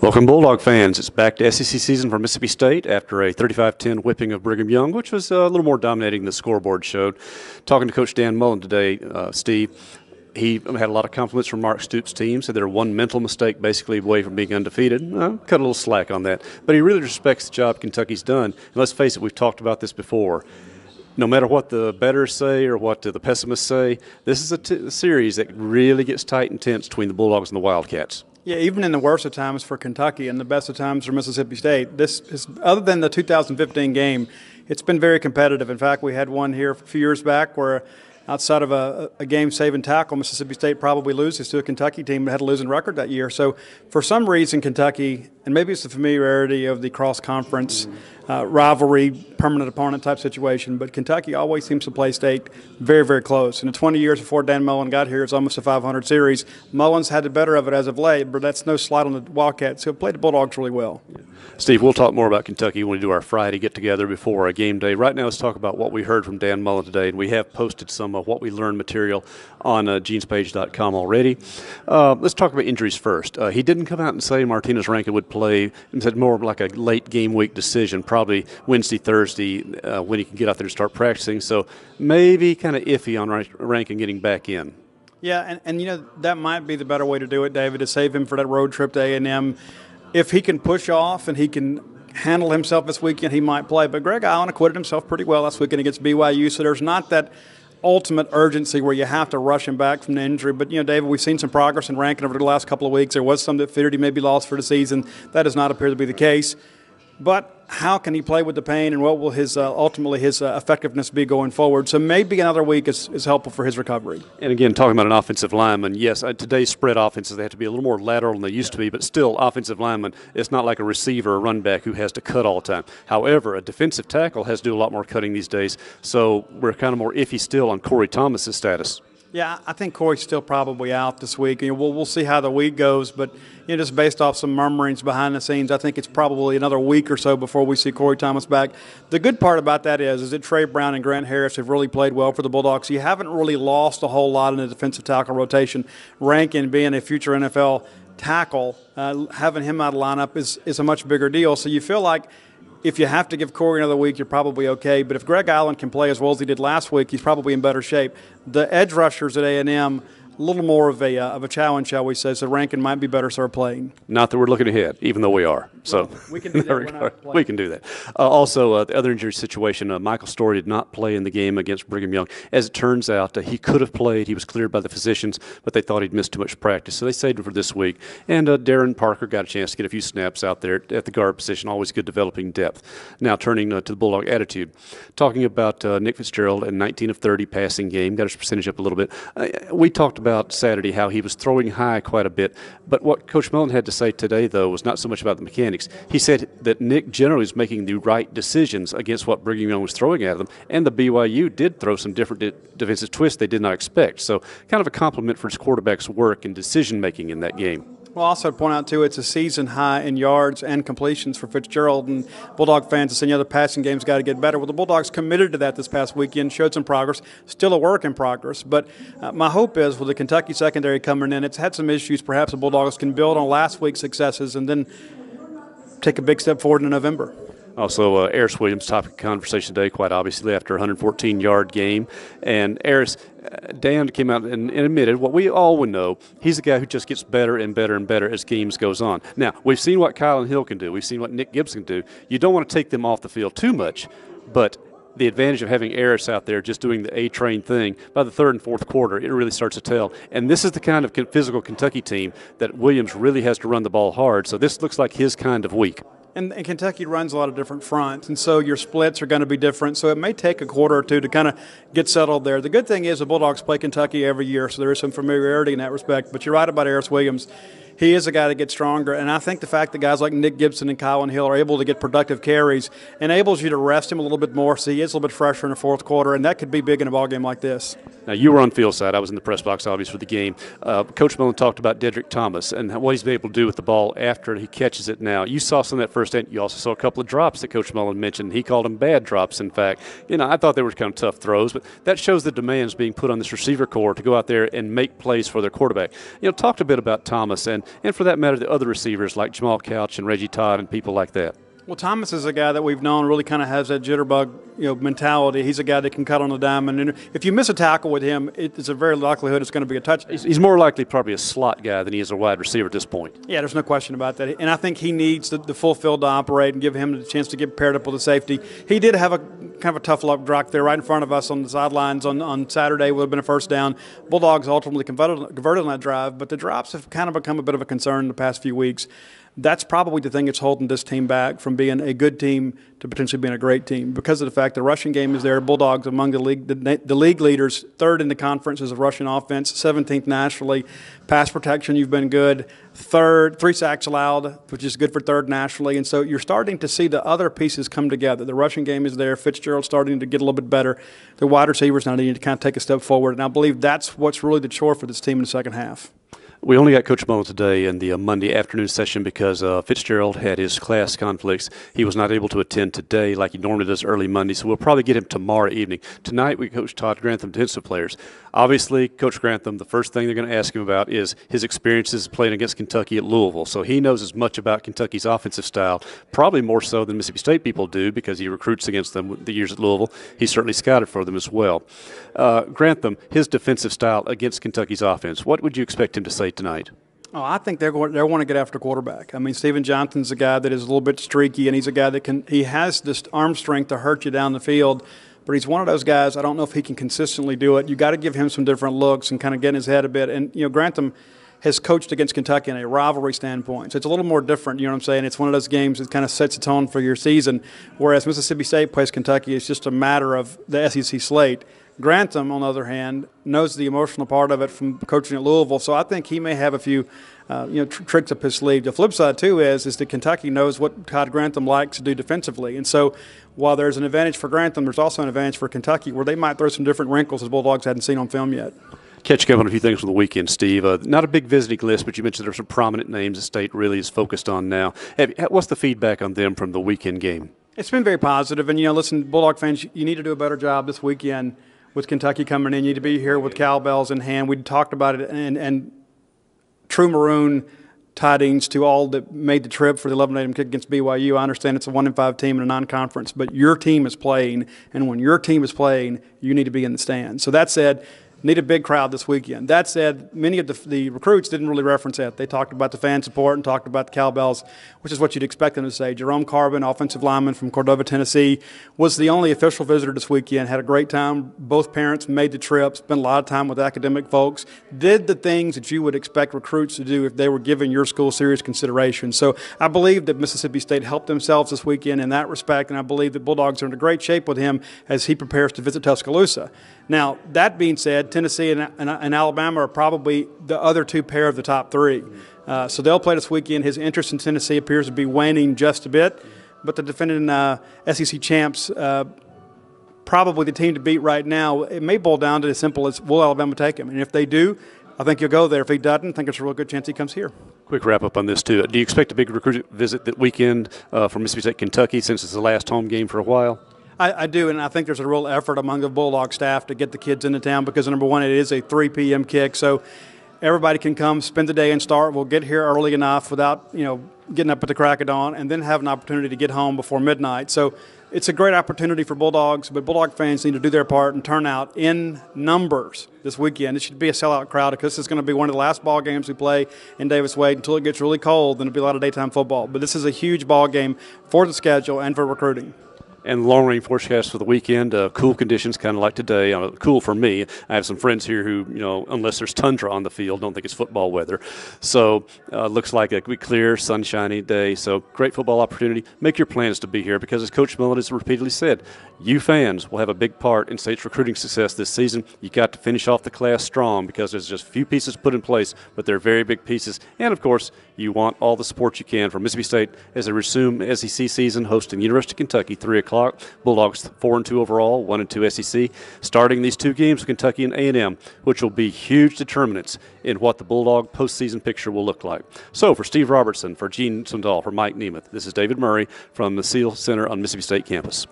Welcome, Bulldog fans. It's back to SEC season for Mississippi State after a 35-10 whipping of Brigham Young, which was a little more dominating than the scoreboard showed. Talking to Coach Dan Mullen today, Steve, he had a lot of compliments from Mark Stoops' team, said they're one mental mistake basically away from being undefeated. Cut a little slack on that. But he really respects the job Kentucky's done. And let's face it, we've talked about this before. No matter what the bettors say or what the pessimists say, this is a series that really gets tight and tense between the Bulldogs and the Wildcats. Yeah, even in the worst of times for Kentucky and the best of times for Mississippi State, this is, other than the 2015 game, it's been very competitive. In fact, we had one here a few years back where outside of a game-saving tackle, Mississippi State probably loses to a Kentucky team that had a losing record that year. So for some reason, Kentucky, and maybe it's the familiarity of the cross-conference rivalry, permanent opponent type situation, but Kentucky always seems to play State very, very close. In the 20 years before Dan Mullen got here, it's almost a 500 series. Mullen's had the better of it as of late, but that's no slight on the Wildcats, who have played the Bulldogs really well. Steve, we'll talk more about Kentucky when we do our Friday get-together before a game day. Right now, let's talk about what we heard from Dan Mullen today, and we have posted some of what we learned material on genespage.com already. Let's talk about injuries first. He didn't come out and say Martinez Rankin would play, and said more like a late game week decision, probably Wednesday, Thursday, when he can get out there and start practicing. So maybe kind of iffy on Rankin getting back in. Yeah, and you know, that might be the better way to do it, David, to save him for that road trip to A&M. If he can push off and he can handle himself this weekend, he might play. But Greg Allen acquitted himself pretty well last weekend against BYU, so there's not that ultimate urgency where you have to rush him back from the injury. But, you know, David, we've seen some progress in Rankin over the last couple of weeks. There was some that feared he may be lost for the season. That does not appear to be the case. But how can he play with the pain, and what will his ultimately his effectiveness be going forward? So maybe another week is helpful for his recovery. And again, talking about an offensive lineman, yes, today's spread offenses, they have to be a little more lateral than they used to be, but still, offensive lineman, it's not like a receiver or run back who has to cut all the time. However, a defensive tackle has to do a lot more cutting these days, so we're kind of more iffy still on Corey Thomas's status. Yeah, I think Corey's still probably out this week. We'll see how the week goes, but just based off some murmurings behind the scenes, I think it's probably another week or so before we see Corey Thomas back. The good part about that is that Trey Brown and Grant Harris have really played well for the Bulldogs. You haven't really lost a whole lot in the defensive tackle rotation. Rankin being a future NFL tackle, having him out of lineup is a much bigger deal. So you feel like if you have to give Corey another week, you're probably okay. But if Greg Allen can play as well as he did last week, he's probably in better shape. The edge rushers at A&M, a little more of a challenge, shall we say, so Rankin might be better served playing. Not that we're looking ahead, even though we are. So we can do that. We can do that. Also, the other injury situation, Michael Story did not play in the game against Brigham Young. As it turns out, he could have played. He was cleared by the physicians, but they thought he'd missed too much practice, so they saved him for this week. And Darren Parker got a chance to get a few snaps out there at the guard position, always good developing depth. Now turning to the Bulldog attitude. Talking about Nick Fitzgerald and 19 of 30 passing game, got his percentage up a little bit. We talked about Saturday how he was throwing high quite a bit, but what Coach Mullen had to say today, though, was not so much about the mechanics. He said that Nick generally was making the right decisions against what Brigham Young was throwing at them, and the BYU did throw some different defensive twists they did not expect. So kind of a compliment for his quarterback's work and decision-making in that game. Well, also to point out, too, it's a season high in yards and completions for Fitzgerald, and Bulldog fans are saying, the passing game's got to get better. Well, the Bulldogs committed to that this past weekend, showed some progress, still a work in progress. But my hope is with the Kentucky secondary coming in, it's had some issues. Perhaps the Bulldogs can build on last week's successes and then take a big step forward in November. Also, Eris Williams, topic of conversation today, quite obviously, after a 114-yard game. And Eris, Dan came out and admitted what we all would know. He's a guy who just gets better and better and better as games goes on. Now, we've seen what Kylan Hill can do. We've seen what Nick Gibbs can do. You don't want to take them off the field too much, but the advantage of having Eris out there just doing the A-train thing, by the third and fourth quarter, it really starts to tell. And this is the kind of physical Kentucky team that Williams really has to run the ball hard. So this looks like his kind of week. And Kentucky runs a lot of different fronts, and so your splits are going to be different. So it may take a quarter or two to kind of get settled there. The good thing is the Bulldogs play Kentucky every year, so there is some familiarity in that respect. But you're right about Eris Williams. He is a guy that gets stronger, and I think the fact that guys like Nick Gibson and Kylan Hill are able to get productive carries enables you to rest him a little bit more so he is a little bit fresher in the fourth quarter, and that could be big in a ballgame like this. Now, you were on field side. I was in the press box, obviously, for the game. Coach Mullen talked about Dedrick Thomas and what he's been able to do with the ball after he catches it now. You saw some of that first end. You also saw a couple of drops that Coach Mullen mentioned. He called them bad drops, in fact. I thought they were kind of tough throws, but that shows the demands being put on this receiver corps to go out there and make plays for their quarterback. Talked a bit about Thomas, and and for that matter, the other receivers like Jamal Couch and Reggie Todd and people like that? Well, Thomas is a guy that we've known really kind of has that jitterbug, mentality. He's a guy that can cut on the diamond, and if you miss a tackle with him, it's a very likelihood it's going to be a touchdown. He's more likely probably a slot guy than he is a wide receiver at this point. Yeah, there's no question about that. And I think he needs the full field to operate and give him the chance to get paired up with the safety. He did have a kind of a tough luck drop there right in front of us on the sidelines on Saturday. Would have been a first down. Bulldogs ultimately converted on that drive, but the drops have kind of become a bit of a concern in the past few weeks. That's probably the thing that's holding this team back from being a good team to potentially being a great team because of the fact the rushing game is there. Bulldogs among the league leaders, third in the conference as a rushing offense, 17th nationally. Pass protection, you've been good. Third, 3 sacks allowed, which is good for third nationally. And so you're starting to see the other pieces come together. The rushing game is there. Fitzgerald's starting to get a little bit better. The wide receivers now need to kind of take a step forward. And I believe that's what's really the chore for this team in the second half. We only got Coach Mullen today in the Monday afternoon session because Fitzgerald had his class conflicts. He was not able to attend today like he normally does early Monday, so we'll probably get him tomorrow evening. Tonight we coach Todd Grantham, defensive players. Obviously, Coach Grantham, the first thing they're going to ask him about is his experiences playing against Kentucky at Louisville. So he knows as much about Kentucky's offensive style, probably more so than Mississippi State people do because he recruits against them the years at Louisville. He certainly scouted for them as well. Grantham, his defensive style against Kentucky's offense, what would you expect him to say tonight? Oh, I think they want to get after quarterback. I mean, Stephen Johnson's a guy that is a little bit streaky, and he's a guy that he has this arm strength to hurt you down the field. But he's one of those guys, I don't know if he can consistently do it. You got to give him some different looks and kind of get in his head a bit. And, Grantham has coached against Kentucky in a rivalry standpoint. So it's a little more different, you know what I'm saying? It's one of those games that kind of sets the tone for your season, whereas Mississippi State plays Kentucky. It's just a matter of the SEC slate. Grantham, on the other hand, knows the emotional part of it from coaching at Louisville, so I think he may have a few tricks up his sleeve. The flip side, too, is that Kentucky knows what Todd Grantham likes to do defensively. And so while there's an advantage for Grantham, there's also an advantage for Kentucky where they might throw some different wrinkles that Bulldogs hadn't seen on film yet. Catching up on a few things from the weekend, Steve. Not a big visiting list, but you mentioned there are some prominent names the state really is focused on now. What's the feedback on them from the weekend game? It's been very positive. And, listen, Bulldog fans, you need to do a better job this weekend with Kentucky coming in. You need to be here with cowbells in hand. We talked about it, and true maroon tidings to all that made the trip for the 11-8 kick against BYU. I understand it's a 1-5 team in a non-conference, but your team is playing, and when your team is playing, you need to be in the stands. So that said, need a big crowd this weekend. That said, many of the recruits didn't really reference that. They talked about the fan support and talked about the cowbells, which is what you'd expect them to say. Jerome Carbon, offensive lineman from Cordova, Tennessee, was the only official visitor this weekend. Had a great time. Both parents made the trip, spent a lot of time with academic folks, did the things that you would expect recruits to do if they were giving your school serious consideration. So I believe that Mississippi State helped themselves this weekend in that respect, and I believe that Bulldogs are in great shape with him as he prepares to visit Tuscaloosa. Now, that being said, Tennessee and Alabama are probably the other two pair of the top three. So they'll play this weekend. His interest in Tennessee appears to be waning just a bit. But the defending SEC champs, probably the team to beat right now, it may boil down to as simple as will Alabama take him? And if they do, I think he'll go there. If he doesn't, I think there's a real good chance he comes here. Quick wrap-up on this, too. Do you expect a big recruit visit that weekend from Mississippi State, Kentucky, since it's the last home game for a while? I do, and I think there's a real effort among the Bulldog staff to get the kids into town because, number one, it is a 3 p.m. kick, so everybody can come, spend the day, and start. We'll get here early enough without, getting up at the crack of dawn, and then have an opportunity to get home before midnight. So it's a great opportunity for Bulldogs, but Bulldog fans need to do their part and turn out in numbers this weekend. It should be a sellout crowd because this is going to be one of the last ball games we play in Davis-Wade until it gets really cold. Then it'll be a lot of daytime football. But this is a huge ball game for the schedule and for recruiting. And long-range forecast for the weekend, cool conditions, kind of like today. Cool for me. I have some friends here who, unless there's tundra on the field, don't think it's football weather. So looks like a clear, sunshiny day. So great football opportunity. Make your plans to be here because, as Coach Mullen has repeatedly said, you fans will have a big part in State's recruiting success this season. You got to finish off the class strong because there's just a few pieces put in place, but they're very big pieces. And, of course, you want all the support you can from Mississippi State as they resume SEC season hosting University of Kentucky, 3 o'clock. Bulldogs 4-2 overall, 1-2 SEC. Starting these two games with Kentucky and A&M, which will be huge determinants in what the Bulldog postseason picture will look like. So for Steve Robertson, for Gene Sundahl, for Mike Nemeth, this is David Murray from the Seal Center on Mississippi State campus.